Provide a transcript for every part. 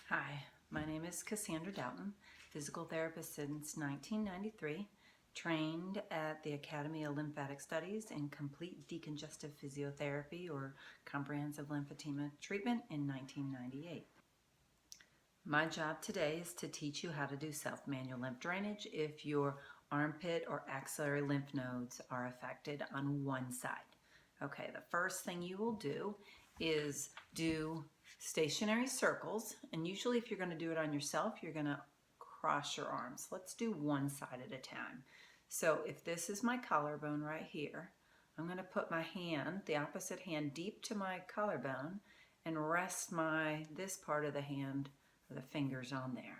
Hi, my name is Cassandra Doughton, physical therapist since 1993, trained at the Academy of Lymphatic Studies in complete decongestive physiotherapy or comprehensive lymphedema treatment in 1998. My job today is to teach you how to do self-manual lymph drainage if your armpit or axillary lymph nodes are affected on one side. Okay, the first thing you will do is do stationary circles, and usually if you're going to do it on yourself, you're going to cross your arms. Let's do one side at a time. So if this is my collarbone right here, I'm going to put my hand, the opposite hand, deep to my collarbone and rest this part of the hand or the fingers on there.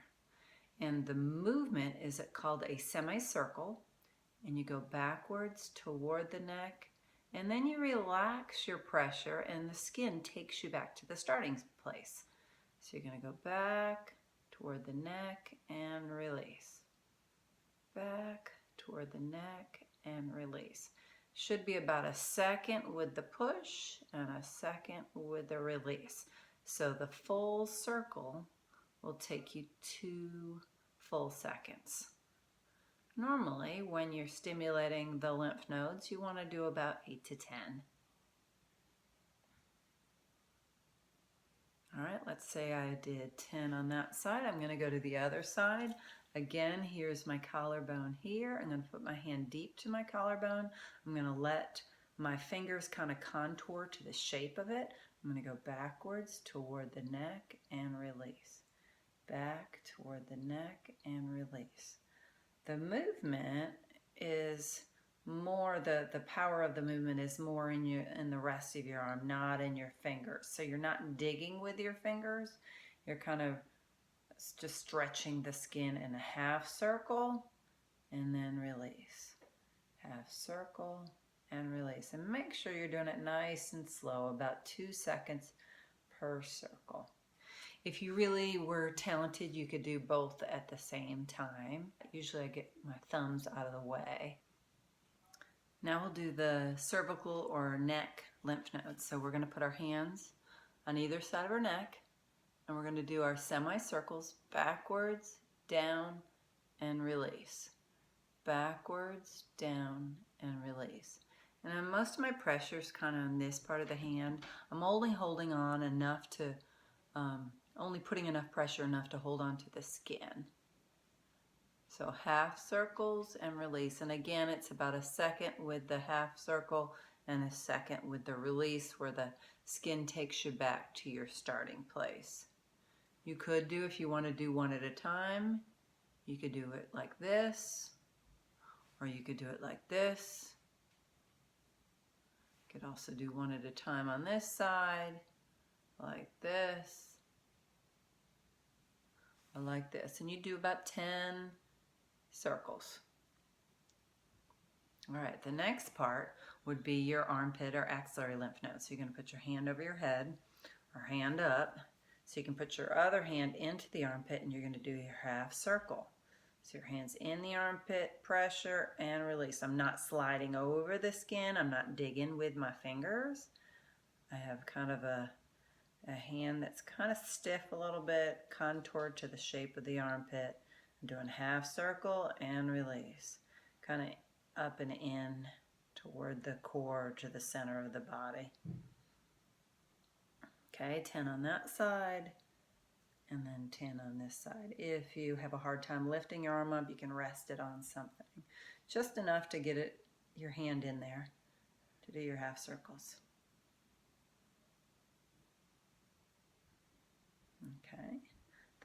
And the movement is called a semicircle, and you go backwards toward the neck, and then you relax your pressure and the skin takes you back to the starting place. So you're going to go back toward the neck and release. Back toward the neck and release. Should be about a second with the push and a second with the release. So the full circle will take you 2 full seconds. Normally, when you're stimulating the lymph nodes, you want to do about 8 to 10. All right, let's say I did 10 on that side. I'm going to go to the other side. Again, here's my collarbone here. I'm going to put my hand deep to my collarbone. I'm going to let my fingers kind of contour to the shape of it. I'm going to go backwards toward the neck and release. Back toward the neck and release. The movement is more, the power of the movement is more in the rest of your arm, not in your fingers. So you're not digging with your fingers. You're kind of just stretching the skin in a half circle and then release. Half circle and release. And make sure you're doing it nice and slow, about 2 seconds per circle. If you really were talented, you could do both at the same time. Usually I get my thumbs out of the way. Now we'll do the cervical or neck lymph nodes. So we're going to put our hands on either side of our neck, and we're going to do our semicircles backwards, down, and release. Backwards, down, and release. And most of my pressure is kind of on this part of the hand. I'm only holding on enough to only putting enough pressure enough to hold on to the skin. So half circles and release. And again, it's about a second with the half circle and a second with the release, where the skin takes you back to your starting place. You could do, if you want to do one at a time, you could do it like this, or you could do it like this. You could also do one at a time on this side, like this, like this, and you do about 10 circles. All right, the next part would be your armpit or axillary lymph nodes. So you're going to put your hand over your head or hand up, so you can put your other hand into the armpit, and you're going to do your half circle. So your hand's in the armpit, pressure and release. I'm not sliding over the skin. I'm not digging with my fingers. I have kind of a hand that's kind of stiff a little bit, contoured to the shape of the armpit. I'm doing half circle and release, kind of up and in toward the core, to the center of the body. Okay, 10 on that side, and then 10 on this side. If you have a hard time lifting your arm up, you can rest it on something, just enough to get your hand in there to do your half circles. Okay,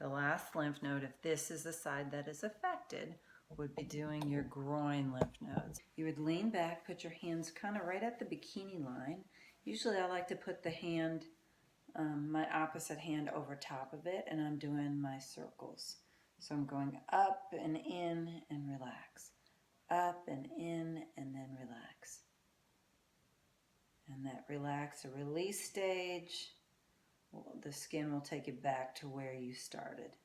the last lymph node, if this is the side that is affected, would be doing your groin lymph nodes. You would lean back, put your hands kind of right at the bikini line. Usually I like to put the hand, my opposite hand over top of it, and I'm doing my circles. So I'm going up and in and relax. Up and in and then relax. And that relax or release stage, the skin will take you back to where you started.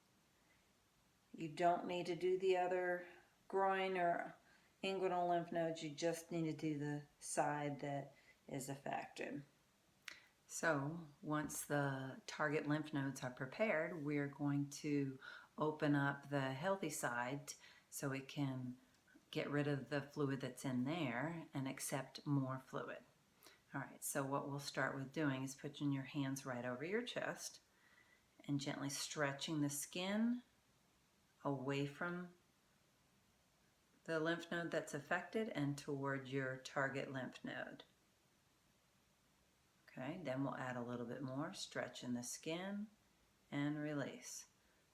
You don't need to do the other groin or inguinal lymph nodes. You just need to do the side that is affected. So once the target lymph nodes are prepared, we're going to open up the healthy side so it can get rid of the fluid that's in there and accept more fluid. All right, so what we'll start with doing is putting your hands right over your chest and gently stretching the skin away from the lymph node that's affected and toward your target lymph node. Okay, then we'll add a little bit more, stretching the skin and release.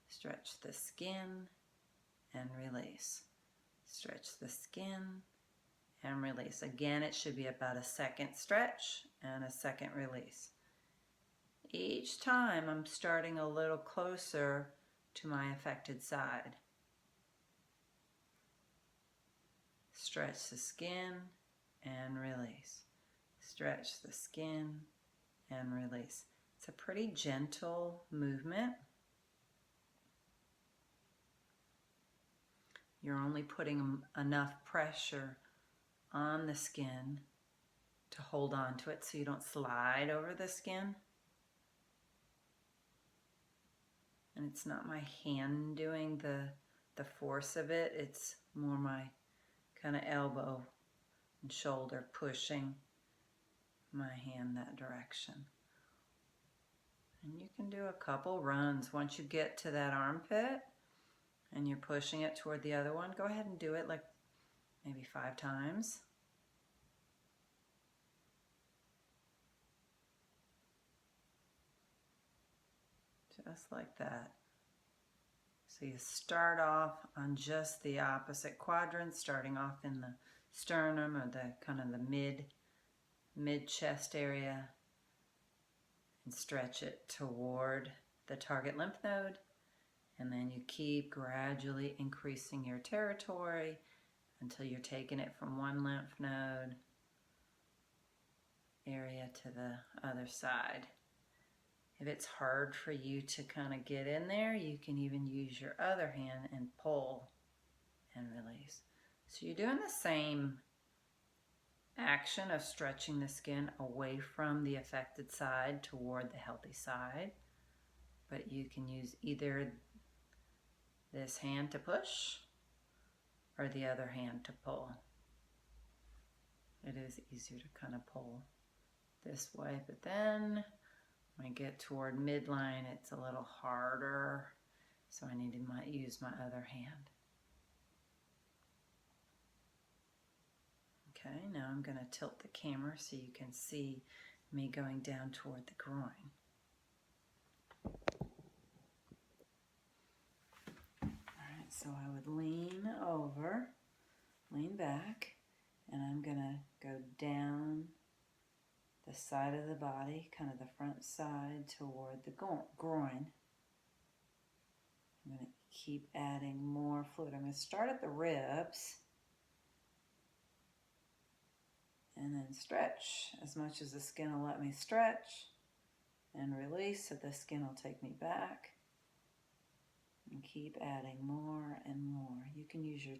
Stretch the skin and release. Stretch the skin and release. Again, it should be about a second stretch and a second release. Each time I'm starting a little closer to my affected side. Stretch the skin and release. Stretch the skin and release. It's a pretty gentle movement. You're only putting enough pressure on the skin to hold on to it so you don't slide over the skin. And it's not my hand doing the force of it, it's more my kind of elbow and shoulder pushing my hand that direction. And you can do a couple runs. Once you get to that armpit and you're pushing it toward the other one, go ahead and do it like maybe 5 times. Just like that. So you start off on just the opposite quadrant, starting off in the sternum or the kind of the mid chest area, and stretch it toward the target lymph node, and then you keep gradually increasing your territory until you're taking it from one lymph node area to the other side. If it's hard for you to kind of get in there, you can even use your other hand and pull and release. So you're doing the same action of stretching the skin away from the affected side toward the healthy side, but you can use either this hand to push or the other hand to pull. It is easier to kind of pull this way, but then when I get toward midline, it's a little harder, so I need to use my other hand. Okay, now I'm going to tilt the camera so you can see me going down toward the groin. Alright, so I would lean over, lean back, and I'm going to go down the side of the body, kind of the front side toward the groin. I'm going to keep adding more fluid. I'm going to start at the ribs and then stretch as much as the skin will let me stretch, and release so the skin will take me back, and keep adding more and more. You can use your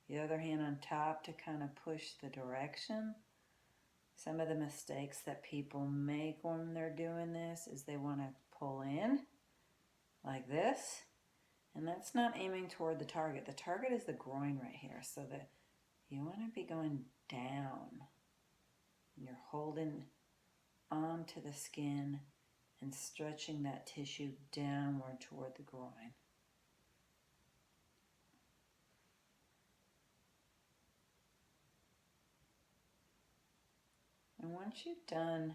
the other hand on top to kind of push the direction. Some of the mistakes that people make when they're doing this is they want to pull in like this, and that's not aiming toward the target. The target is the groin right here, so that you want to be going down. You're holding onto the skin and stretching that tissue downward toward the groin. And once you've done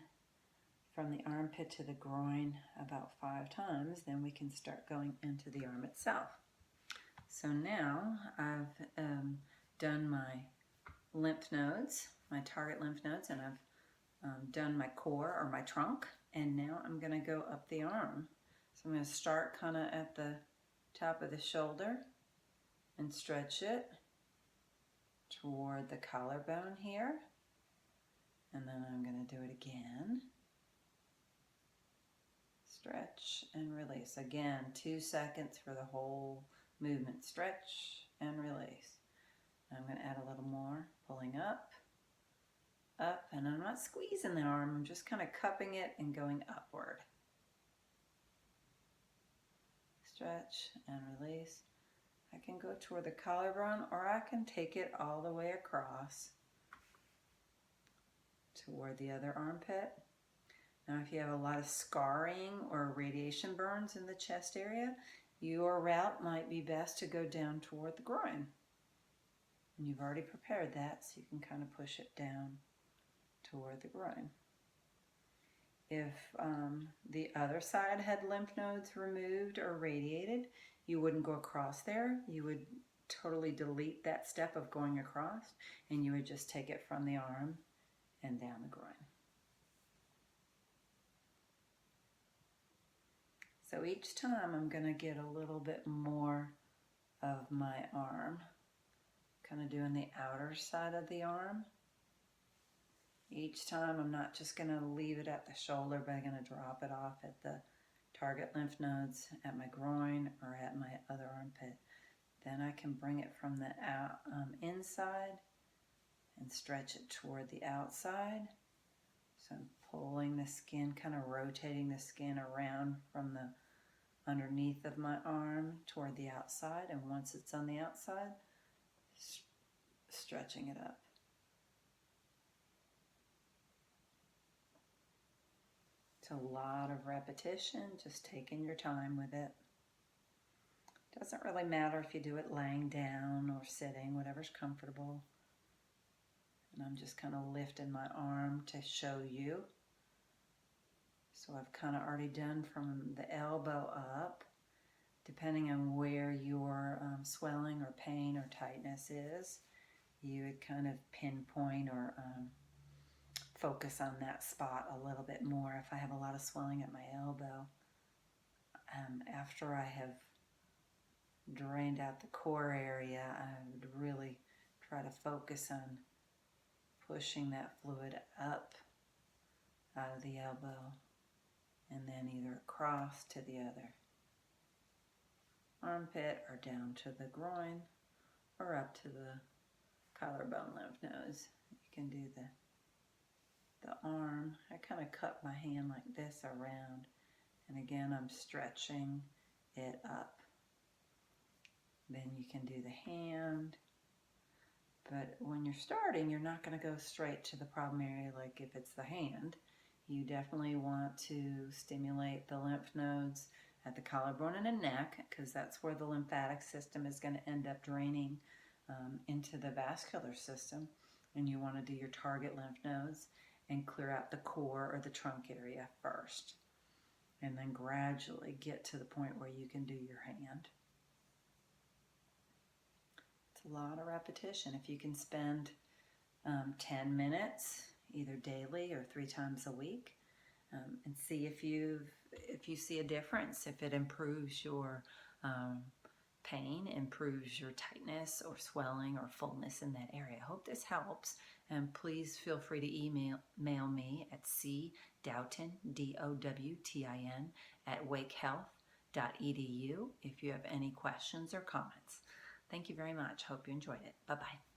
from the armpit to the groin about 5 times, then we can start going into the arm itself. So now I've done my lymph nodes, my target lymph nodes, and I've done my core or my trunk, and now I'm going to go up the arm. So I'm going to start kind of at the top of the shoulder and stretch it toward the collarbone here. And then I'm going to do it again. Stretch and release. Again, 2 seconds for the whole movement. Stretch and release. I'm going to add a little more, pulling up up, and I'm not squeezing the arm, I'm just kind of cupping it and going upward. Stretch and release. I can go toward the collarbone, or I can take it all the way across toward the other armpit. Now, if you have a lot of scarring or radiation burns in the chest area, your route might be best to go down toward the groin. And you've already prepared that, so you can kind of push it down toward the groin. If the other side had lymph nodes removed or radiated, you wouldn't go across there. You would totally delete that step of going across, and you would just take it from the arm and down the groin. So each time I'm going to get a little bit more of my arm, kind of doing the outer side of the arm. Each time I'm not just going to leave it at the shoulder, but I'm going to drop it off at the target lymph nodes at my groin or at my other armpit. Then I can bring it from the inside and stretch it toward the outside. So I'm pulling the skin, kind of rotating the skin around from the underneath of my arm toward the outside, and once it's on the outside, stretching it up. It's a lot of repetition, just taking your time with it. Doesn't really matter if you do it laying down or sitting, whatever's comfortable. And I'm just kind of lifting my arm to show you. So I've kind of already done from the elbow up, depending on where your swelling or pain or tightness is. You would kind of pinpoint or focus on that spot a little bit more. If I have a lot of swelling at my elbow, after I have drained out the core area, I would really try to focus on pushing that fluid up out of the elbow and then either across to the other armpit or down to the groin or up to the collarbone lymph nodes. You can do the arm. I kind of cup my hand like this around, and again I'm stretching it up. Then you can do the hand, but when you're starting, you're not going to go straight to the problem area like if it's the hand. You definitely want to stimulate the lymph nodes at the collarbone and the neck, because that's where the lymphatic system is going to end up draining into the vascular system. And you want to do your target lymph nodes and clear out the core or the trunk area first, and then gradually get to the point where you can do your hand. It's a lot of repetition. If you can spend 10 minutes either daily or 3 times a week, and see if you see a difference, if it improves your pain, improves your tightness or swelling or fullness in that area. I hope this helps, and please feel free to email me at cdowtin, D-O-W-T-I-N, @wakehealth.edu if you have any questions or comments. Thank you very much. Hope you enjoyed it. Bye-bye.